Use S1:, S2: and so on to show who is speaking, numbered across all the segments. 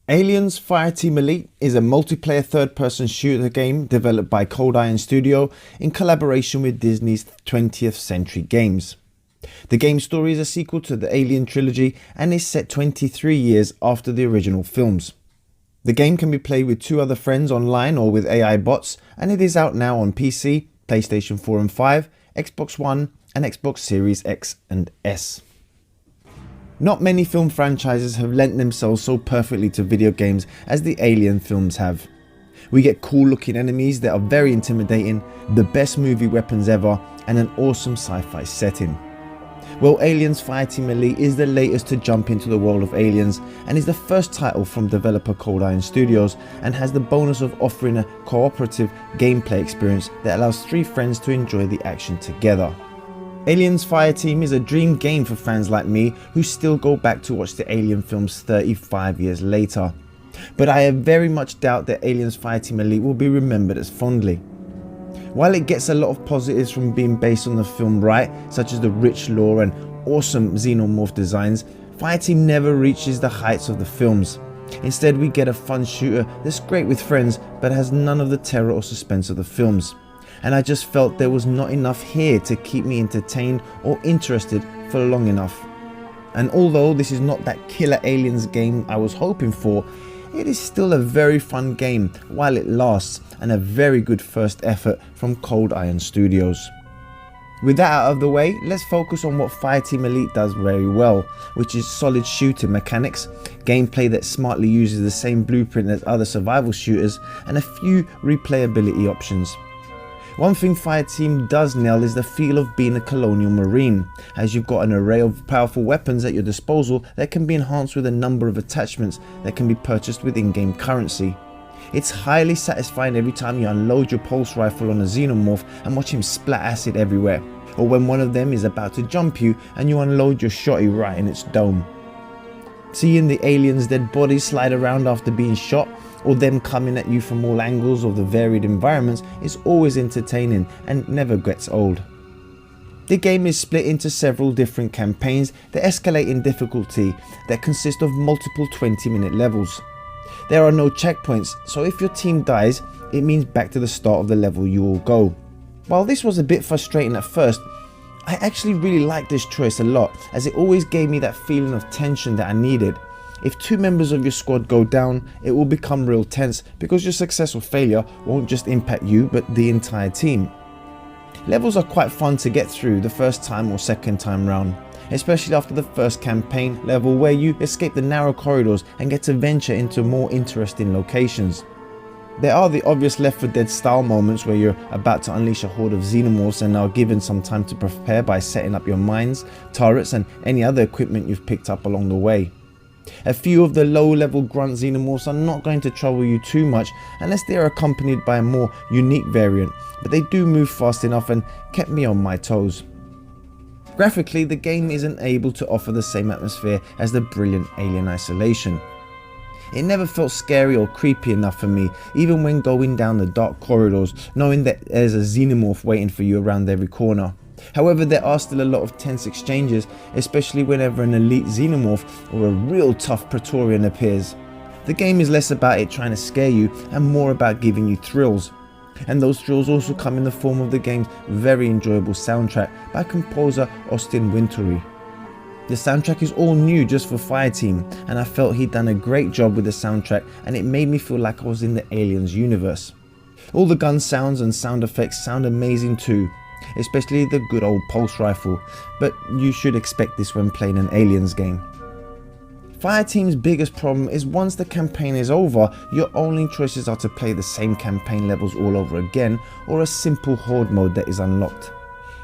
S1: Aliens Fireteam Elite is a multiplayer third-person shooter game developed by Cobra Studio in collaboration with Disney's 20th Century Games. The game's story is a sequel to the Alien trilogy and is set 23 years after the original films. The game can be played with 2 other friends online or with AI bots, and it is out now on PC, PlayStation 4 and 5, Xbox One and Xbox Series X and S. Not many film franchises have lent themselves so perfectly to video games as the Alien films have. We get cool looking enemies that are very intimidating, the best movie weapons ever, and an awesome sci-fi setting. Well, Aliens Fireteam Elite is the latest to jump into the world of Aliens and is the first title from developer Cobra Studios, and has the bonus of offering a cooperative gameplay experience that allows 3 friends to enjoy the action together. Aliens Fireteam is a dream game for fans like me who still go back to watch the Alien films 35 years later. But I very much doubt that Aliens Fireteam Elite will be remembered as fondly. While it gets a lot of positives from being based on the film right, such as the rich lore and awesome Xenomorph designs, Fireteam never reaches the heights of the films. Instead, we get a fun shooter that's great with friends but has none of the terror or suspense of the films. And I just felt there was not enough here to keep me entertained or interested for long enough. And although this is not that killer Aliens game I was hoping for, it is still a very fun game while it lasts, and a very good first effort from Cobra Studios. With that out of the way, let's focus on what Fireteam Elite does very well, which is solid shooting mechanics, gameplay that smartly uses the same blueprint as other survival shooters, and a few replayability options. One thing Fireteam does nail is the feel of being a colonial marine, as you've got an array of powerful weapons at your disposal that can be enhanced with a number of attachments that can be purchased with in-game currency. It's highly satisfying every time you unload your pulse rifle on a Xenomorph and watch him splat acid everywhere, or when one of them is about to jump you and you unload your shotty right in its dome. Seeing the aliens' dead bodies slide around after being shot, or them coming at you from all angles of the varied environments, is always entertaining and never gets old. The game is split into several different campaigns that escalate in difficulty that consist of multiple 20-minute levels. There are no checkpoints, so if your team dies, it means back to the start of the level you all go. While this was a bit frustrating at first, I actually really liked this choice a lot, as it always gave me that feeling of tension that I needed. If 2 members of your squad go down, it will become real tense because your success or failure won't just impact you but the entire team. Levels are quite fun to get through the first time or second time round, especially after the first campaign level where you escape the narrow corridors and get to venture into more interesting locations. There are the obvious Left 4 Dead style moments where you're about to unleash a horde of Xenomorphs and are given some time to prepare by setting up your mines, turrets and any other equipment you've picked up along the way. A few of the low-level grunt Xenomorphs are not going to trouble you too much unless they are accompanied by a more unique variant, but they do move fast enough and kept me on my toes. Graphically, the game isn't able to offer the same atmosphere as the brilliant Alien Isolation. It never felt scary or creepy enough for me, even when going down the dark corridors, knowing that there's a Xenomorph waiting for you around every corner. However, there are still a lot of tense exchanges, especially whenever an elite Xenomorph or a real tough Praetorian appears. The game is less about it trying to scare you and more about giving you thrills. And those thrills also come in the form of the game's very enjoyable soundtrack by composer Austin Wintory. The soundtrack is all new just for Fireteam, and I felt he'd done a great job with the soundtrack, and it made me feel like I was in the Aliens universe. All the gun sounds and sound effects sound amazing too, especially the good old pulse rifle, but you should expect this when playing an Aliens game. Fireteam's biggest problem is once the campaign is over, your only choices are to play the same campaign levels all over again, or a simple horde mode that is unlocked.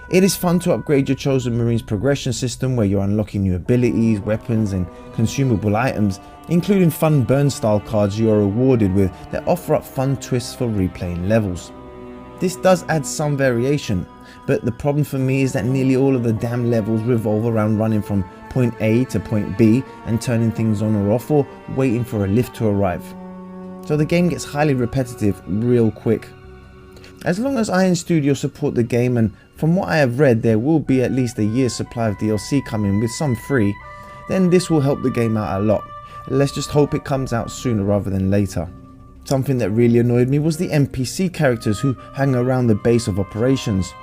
S1: It is fun to upgrade your chosen Marine's progression system where you're unlocking new abilities, weapons and consumable items, including fun burn style cards you are rewarded with that offer up fun twists for replaying levels. This does add some variation, but the problem for me is that nearly all of the damn levels revolve around running from point A to point B and turning things on or off, or waiting for a lift to arrive. So the game gets highly repetitive real quick. As long as Iron Studio support the game, and from what I have read there will be at least a year's supply of DLC coming with some free, then this will help the game out a lot. let's just hope it comes out sooner rather than later. Something that really annoyed me was the NPC characters who hang around the base of operations.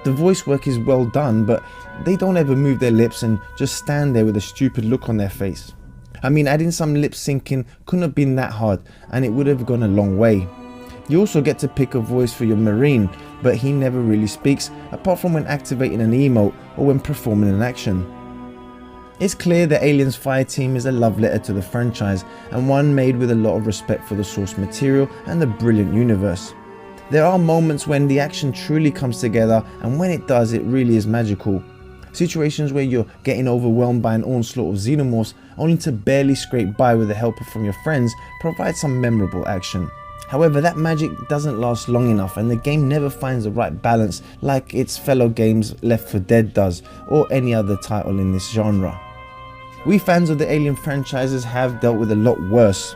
S1: The voice work is well done, but they don't ever move their lips and just stand there with a stupid look on their face. I mean, adding some lip syncing couldn't have been that hard, and it would have gone a long way. You also get to pick a voice for your Marine, but he never really speaks apart from when activating an emote or when performing an action. It's clear that Aliens Fireteam is a love letter to the franchise, and one made with a lot of respect for the source material and the brilliant universe. There are moments when the action truly comes together, and when it does, it really is magical. Situations where you're getting overwhelmed by an onslaught of Xenomorphs only to barely scrape by with the help from your friends provide some memorable action. However, that magic doesn't last long enough, and the game never finds the right balance like its fellow games Left 4 Dead does, or any other title in this genre. We fans of the Alien franchises have dealt with a lot worse,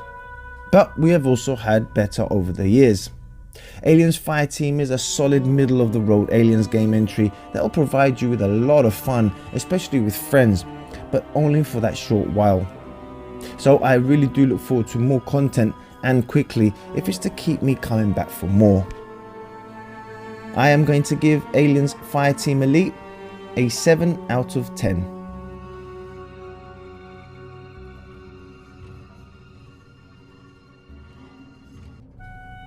S1: but we have also had better over the years. Aliens Fireteam is a solid middle of the road Aliens game entry that will provide you with a lot of fun, especially with friends, but only for that short while. So I really do look forward to more content, and quickly, if it's to keep me coming back for more. I am going to give Aliens Fireteam Elite a 7 out of 10.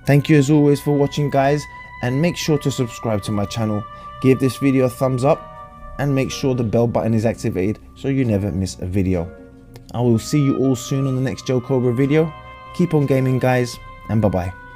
S1: Thank you as always for watching, guys, and make sure to subscribe to my channel, give this video a thumbs up, and make sure the bell button is activated so you never miss a video. I will see you all soon on the next Cobra video. Keep on gaming, guys, and bye bye.